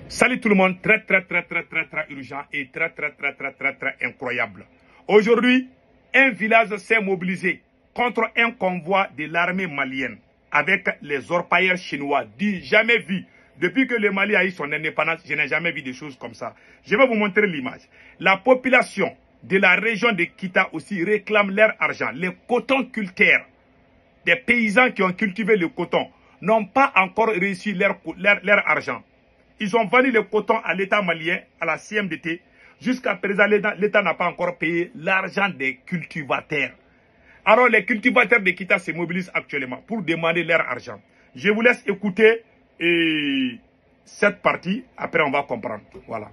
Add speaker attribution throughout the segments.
Speaker 1: Salut tout le monde, très urgent et très incroyable. Aujourd'hui, un village s'est mobilisé contre un convoi de l'armée malienne avec les orpailleurs chinois du jamais vu. Depuis que le Mali a eu son indépendance, je n'ai jamais vu des choses comme ça. Je vais vous montrer l'image. La population de la région de Kita aussi réclame leur argent. Les cotonculteurs, des paysans qui ont cultivé le coton, n'ont pas encore reçu leur argent. Ils ont vendu le coton à l'État malien, à la CMDT. Jusqu'à présent, l'État n'a pas encore payé l'argent des cultivateurs. Alors, les cultivateurs de Kita se mobilisent actuellement pour demander leur argent. Je vous laisse écouter cette partie. Après, on va comprendre. Voilà.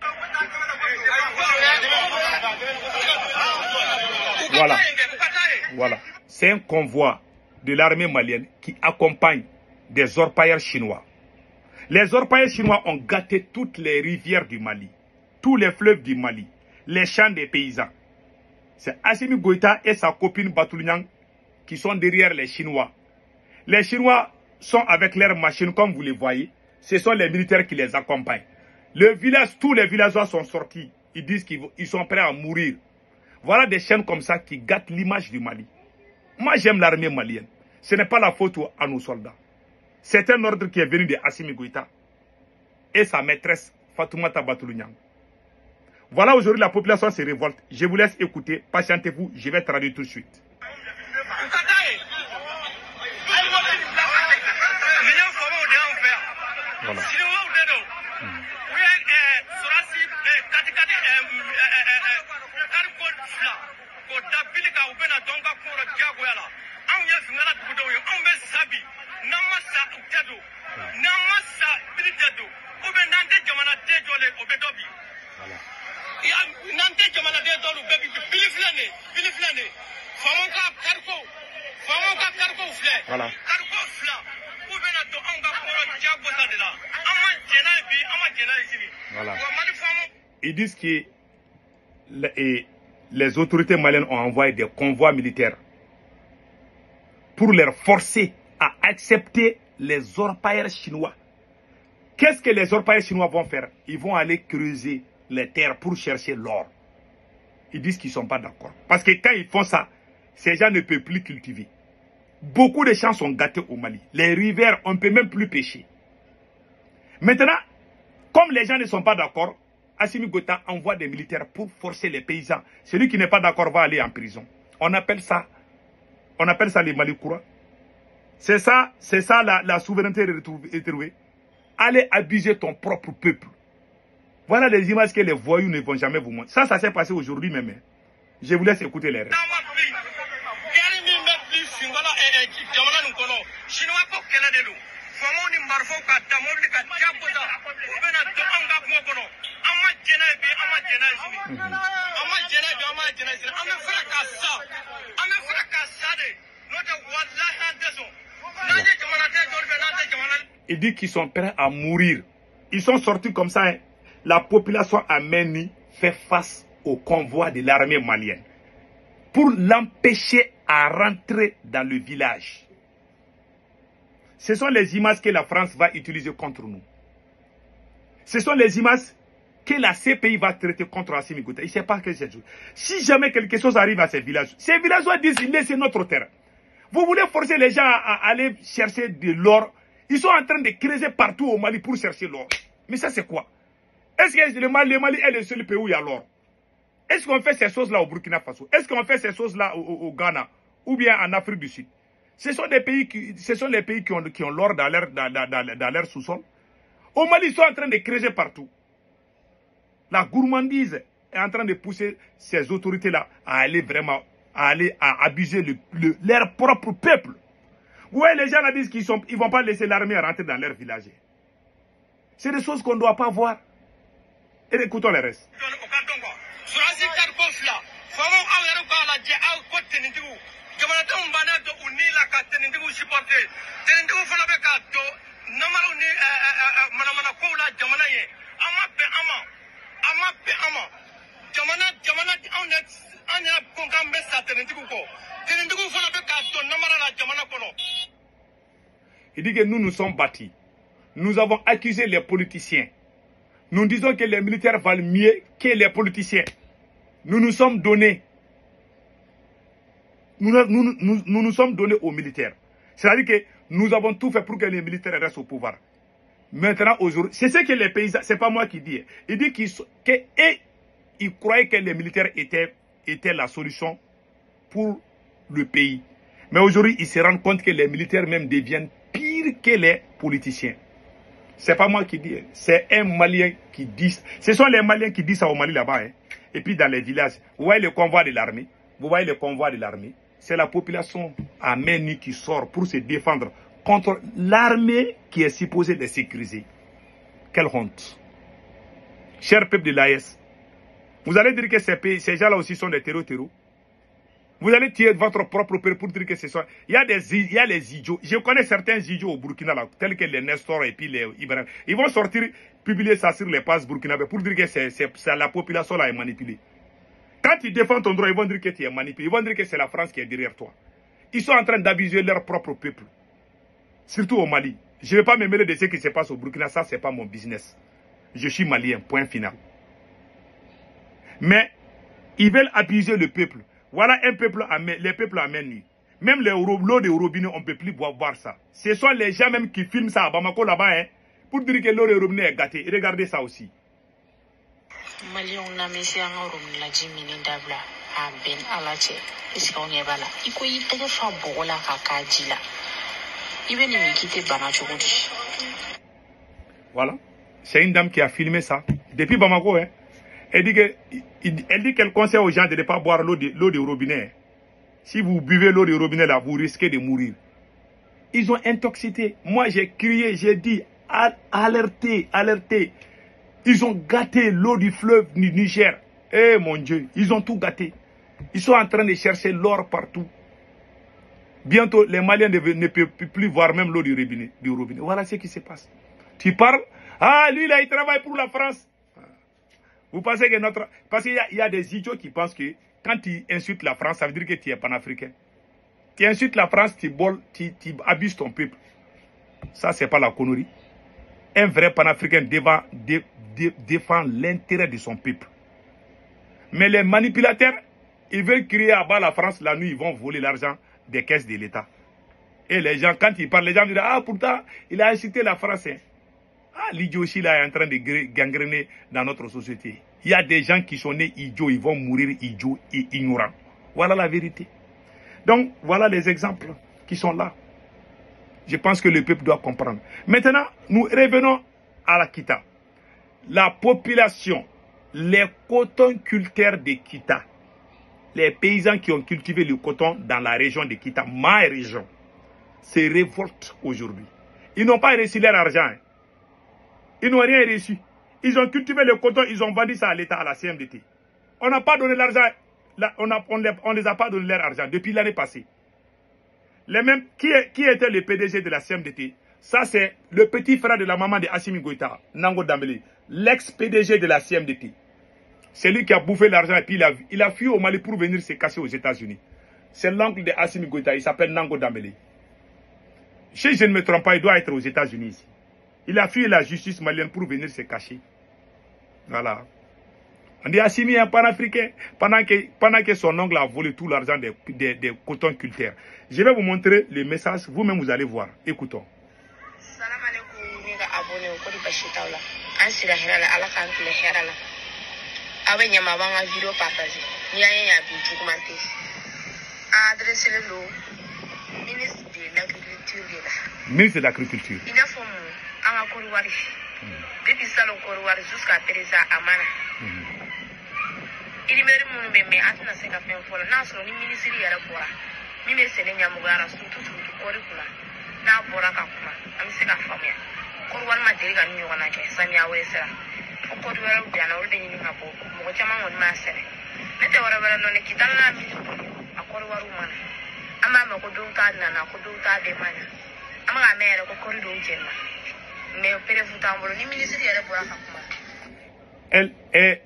Speaker 1: Voilà. C'est un convoi de l'armée malienne qui accompagne des orpailleurs chinois. Les orpailleurs chinois ont gâté toutes les rivières du Mali, tous les fleuves du Mali, les champs des paysans. C'est Assimi Goïta et sa copine Batouniang qui sont derrière les Chinois. Les Chinois sont avec leurs machines, comme vous les voyez. Ce sont les militaires qui les accompagnent. Le village, tous les villageois sont sortis. Ils disent qu'ils sont prêts à mourir. Voilà des chaînes comme ça qui gâtent l'image du Mali. Moi, j'aime l'armée malienne. Ce n'est pas la faute à nos soldats. C'est un ordre qui est venu de Assimi Goïta et sa maîtresse Fatoumata Batouniang. Voilà, aujourd'hui la population se révolte. Je vous laisse écouter, patientez-vous, je vais traduire tout de suite. Voilà. Voilà. Voilà. Ils disent que les autorités maliennes ont envoyé des convois militaires pour leur forcer à accepter les orpailleurs chinois. Qu'est-ce que les orpailleurs chinois vont faire? Ils vont aller creuser les terres pour chercher l'or. Ils disent qu'ils ne sont pas d'accord. Parce que quand ils font ça, ces gens ne peuvent plus cultiver. Beaucoup de champs sont gâtés au Mali. Les rivières, on ne peut même plus pêcher. Maintenant, comme les gens ne sont pas d'accord, Assimi Goïta envoie des militaires pour forcer les paysans. Celui qui n'est pas d'accord va aller en prison. On appelle ça les Malikoura. C'est ça la souveraineté retrouvée. Allez abuser ton propre peuple. Voilà les images que les voyous ne vont jamais vous montrer. Ça s'est passé aujourd'hui même. Je vous laisse écouter les restes. Il dit qu'ils sont prêts à mourir. Ils sont sortis comme ça. Hein. La population à Meni fait face au convoi de l'armée malienne pour l'empêcher à rentrer dans le village. Ce sont les images que la France va utiliser contre nous. Ce sont les images que la CPI va traiter contre Assimi Goïta. Il ne sait pas que c'est. Si jamais quelque chose arrive à ces villageois disent laissez notre terre. Vous voulez forcer les gens à aller chercher de l'or. Ils sont en train de creuser partout au Mali pour chercher l'or. Mais ça c'est quoi? Est-ce que le Mali est le seul pays où il y a l'or? Est-ce qu'on fait ces choses-là au Burkina Faso? Est-ce qu'on fait ces choses-là au Ghana? Ou bien en Afrique du Sud? Ce sont les pays qui ont l'or dans leur sous-sol. Au Mali, ils sont en train de creuser partout. La gourmandise est en train de pousser ces autorités-là à aller vraiment à abuser leur propre peuple. Vous voyez, les gens là disent qu'ils ne vont pas laisser l'armée rentrer dans leur village. C'est des choses qu'on ne doit pas voir. Et écoutons les restes. Il dit que nous nous sommes battus. Nous avons accusé les politiciens Nous disons que les militaires valent mieux que les politiciens. Nous nous sommes donnés. Nous nous sommes donnés aux militaires. C'est-à-dire que nous avons tout fait pour que les militaires restent au pouvoir. Maintenant, aujourd'hui, c'est ce que les paysans, c'est pas moi qui dis. Il dit qu'ils croyaient que les militaires étaient la solution pour le pays. Mais aujourd'hui, ils se rendent compte que les militaires même deviennent pires que les politiciens. C'est pas moi qui dis, c'est un Malien qui dit. Ce sont les Maliens qui disent ça au Mali là-bas. Hein. Et puis dans les villages, vous voyez le convoi de l'armée. Vous voyez le convoi de l'armée. C'est la population à main nue qui sort pour se défendre contre l'armée qui est supposée les sécuriser. Quelle honte. Cher peuple de l'AES, vous allez dire que ces gens-là aussi sont des terreaux. Vous allez tuer votre propre peuple pour dire que ce sont... Il y a les idiots. Je connais certains idiots au Burkina, là, tels que les Nestor et puis les Ibrahim. Ils vont sortir, publier ça sur les pages burkinabés pour dire que c'est la population là est manipulée. Quand tu défends ton droit, ils vont dire que tu es manipulé. Ils vont dire que c'est la France qui est derrière toi. Ils sont en train d'abuser leur propre peuple. Surtout au Mali. Je ne vais pas me mêler de ce qui se passe au Burkina. Ça, ce n'est pas mon business. Je suis malien, point final. Mais ils veulent abuser le peuple. Voilà un peuple, les peuples à main nue. Même l'eau de robinet, on ne peut plus boire ça. Ce sont les gens même qui filment ça à Bamako là-bas, hein, pour dire que l'eau de robinet est gâtée. Regardez ça aussi. Voilà. C'est une dame qui a filmé ça. Depuis Bamako, hein. Elle dit qu'elle conseille aux gens de ne pas boire l'eau de robinet. Si vous buvez l'eau de robinet là, vous risquez de mourir. Ils ont intoxiqué. Moi, j'ai crié, j'ai dit, alertez. Ils ont gâté l'eau du fleuve du Niger. Eh mon Dieu, ils ont tout gâté. Ils sont en train de chercher l'or partout. Bientôt, les Maliens ne peuvent plus voir même l'eau du robinet. Voilà ce qui se passe. Tu parles, lui là, il travaille pour la France. Vous pensez que Parce qu'il y a des idiots qui pensent que quand tu insultes la France, ça veut dire que tu es panafricain. Tu insultes la France, tu abuses ton peuple. Ça, c'est pas la connerie. Un vrai panafricain défend l'intérêt de son peuple. Mais les manipulateurs, ils veulent crier à bas la France, la nuit, ils vont voler l'argent des caisses de l'État. Et les gens, quand ils parlent, les gens disent, pourtant, il a incité la France. Hein. L'idiot aussi là est en train de gangréner dans notre société. Il y a des gens qui sont nés idiots, ils vont mourir idiots et ignorants. Voilà la vérité. Donc, voilà les exemples qui sont là. Je pense que le peuple doit comprendre. Maintenant, nous revenons à la Kita. La population, les cotonculteurs de Kita, les paysans qui ont cultivé le coton dans la région de Kita, ma région, se révoltent aujourd'hui. Ils n'ont pas reçu leur argent. Hein. Ils n'ont rien reçu. Ils ont cultivé le coton, ils ont vendu ça à l'État, à la CMDT. On n'a pas donné l'argent, on les a pas donné leur argent depuis l'année passée. Les mêmes, qui était le PDG de la CMDT? Ça, c'est le petit frère de la maman de Assimi Goïta, Nango Dambélé, l'ex-PDG de la CMDT. C'est lui qui a bouffé l'argent et puis il a fui au Mali pour venir se cacher aux États-Unis. C'est l'oncle de Assimi Goïta, il s'appelle Nango Dambélé. Si je ne me trompe pas, il doit être aux États-Unis ici. Il a fui la justice malienne pour venir se cacher. Voilà. On dit Assimi un panafricain pendant que son oncle a volé tout l'argent des cotonculteurs. Je vais vous montrer le message, vous-même vous allez voir. Écoutons. Salam alaikum, ni ga abonné ko di bashita la. An sira herala ala kan kule herala. Awe nyama banga video partager. Ni aya ya bi documenté. Adresse le ministre de l'agriculture là. Ministre de l'agriculture. Il a fait anga Koriwari. Depuis salon Koriwari jusqu'à présent amana. Il meri munu be me atna se ka fen fola na so ni ministry yara bora. Mi me se ne nyamugara su tutu kori kula. Na bora ka kuma. Ami se ka famia. Koriwari ma deri ga ni yona ke samia wesera. O Koriwari bi ana olde ni ngabo. Mo chama ngon ma sere. Nete wara wara no ne kitala mi a Koriwari mana. Ama ma ko do ta na ko do ta de mana. Ama ga mere ko kori do jenna.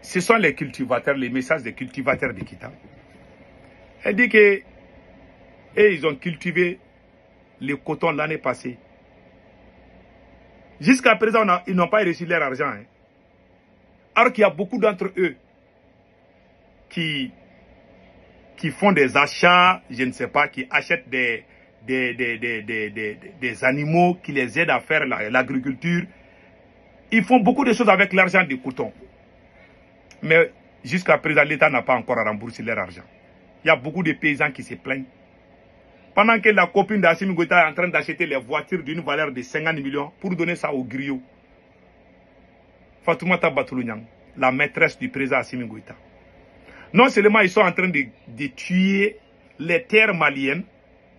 Speaker 1: Ce sont les cultivateurs, les messages des cultivateurs de Kita. Elle dit que ils ont cultivé le coton l'année passée. Jusqu'à présent, ils n'ont pas reçu leur argent. Hein. Alors qu'il y a beaucoup d'entre eux qui font des achats, je ne sais pas, qui achètent des animaux, qui les aident à faire l'agriculture. Ils font beaucoup de choses avec l'argent du coton. Mais jusqu'à présent, l'État n'a pas encore remboursé leur argent. Il y a beaucoup de paysans qui se plaignent. Pendant que la copine d'Assimi Goïta est en train d'acheter les voitures d'une valeur de 50 millions pour donner ça aux griots. Fatoumata Batoulou-Niang, la maîtresse du président Assimi Goïta. Non seulement ils sont en train de tuer les terres maliennes,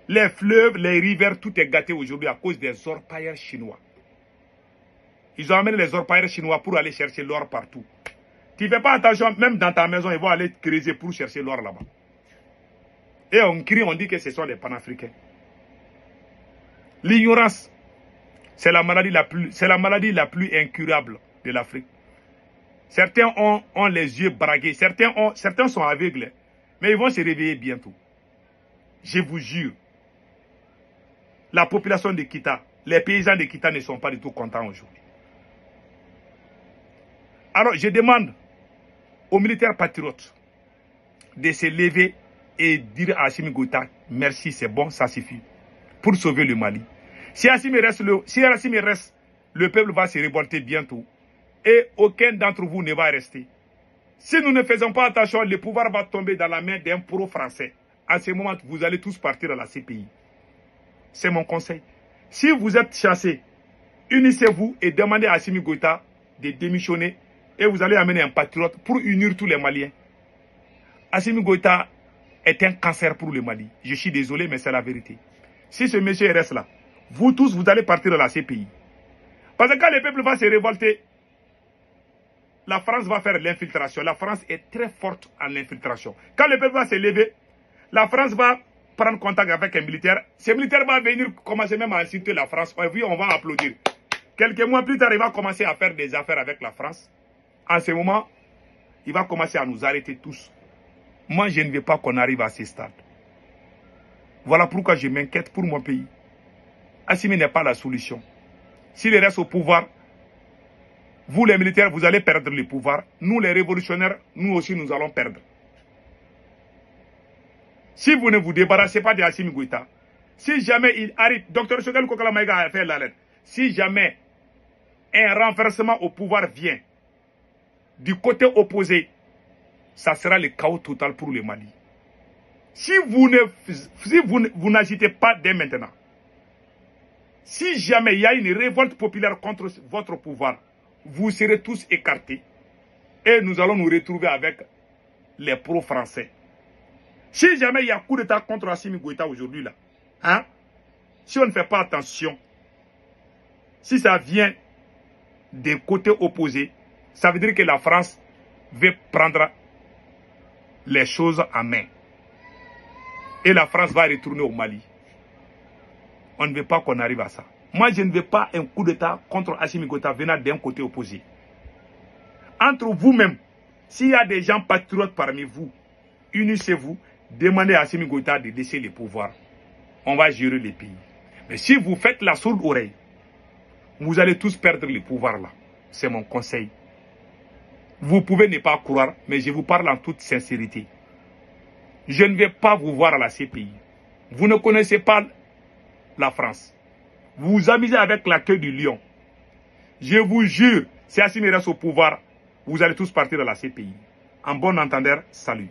Speaker 1: les fleuves, les rivières, tout est gâté aujourd'hui à cause des orpailleurs chinois. Ils ont amené les orpailleurs chinois pour aller chercher l'or partout. Tu ne fais pas attention, même dans ta maison, ils vont aller creuser pour chercher l'or là-bas. Et on crie, on dit que ce sont des panafricains. L'ignorance, c'est la maladie la plus incurable de l'Afrique. Certains ont les yeux braqués, certains sont aveugles, mais ils vont se réveiller bientôt. Je vous jure. La population de Kita, les paysans de Kita ne sont pas du tout contents aujourd'hui. Alors, je demande aux militaires patriotes de se lever et dire à Assimi Goïta, merci, c'est bon, ça suffit, pour sauver le Mali. Si Assimi reste, le peuple va se révolter bientôt et aucun d'entre vous ne va rester. Si nous ne faisons pas attention, le pouvoir va tomber dans la main d'un pro-français. À ce moment, vous allez tous partir à la CPI. C'est mon conseil. Si vous êtes chassés, unissez-vous et demandez à Assimi Goïta de démissionner et vous allez amener un patriote pour unir tous les Maliens. Assimi Goïta est un cancer pour le Mali. Je suis désolé, mais c'est la vérité. Si ce monsieur reste là, vous tous, vous allez partir à la CPI. Parce que quand le peuple va se révolter, la France va faire l'infiltration. La France est très forte en infiltration. Quand le peuple va se lever, la France va prendre contact avec un militaire. Ce militaire va venir commencer même à insulter la France. Et puis on va applaudir. Quelques mois plus tard, il va commencer à faire des affaires avec la France. En ce moment, il va commencer à nous arrêter tous. Moi, je ne veux pas qu'on arrive à ce stade. Voilà pourquoi je m'inquiète pour mon pays. Assimi n'est pas la solution. S'il reste au pouvoir, vous les militaires, vous allez perdre le pouvoir. Nous les révolutionnaires, nous aussi, nous allons perdre. Si vous ne vous débarrassez pas d'Assimi Goïta, si jamais il arrive, Dr Choguel Kokala Maïga a fait la lettre, si jamais un renversement au pouvoir vient du côté opposé, ça sera le chaos total pour le Mali. Si vous n'agitez pas dès maintenant, si jamais il y a une révolte populaire contre votre pouvoir, vous serez tous écartés et nous allons nous retrouver avec les pro-français. Si jamais il y a coup d'état contre Assimi Goïta aujourd'hui, là, hein, si on ne fait pas attention, si ça vient des côtés opposés, ça veut dire que la France veut prendre les choses en main. Et la France va retourner au Mali. On ne veut pas qu'on arrive à ça. Moi, je ne veux pas un coup d'état contre Assimi Goïta venant d'un côté opposé. Entre vous-même, s'il y a des gens patriotes parmi vous, unissez-vous, demandez à Assimi Goïta de laisser le pouvoir. On va gérer les pays. Mais si vous faites la sourde oreille, vous allez tous perdre le pouvoir là. C'est mon conseil. Vous pouvez ne pas croire, mais je vous parle en toute sincérité. Je ne vais pas vous voir à la CPI. Vous ne connaissez pas la France. Vous vous amusez avec la queue du lion. Je vous jure, si Assimi reste au pouvoir, vous allez tous partir à la CPI. En bon entendeur, salut.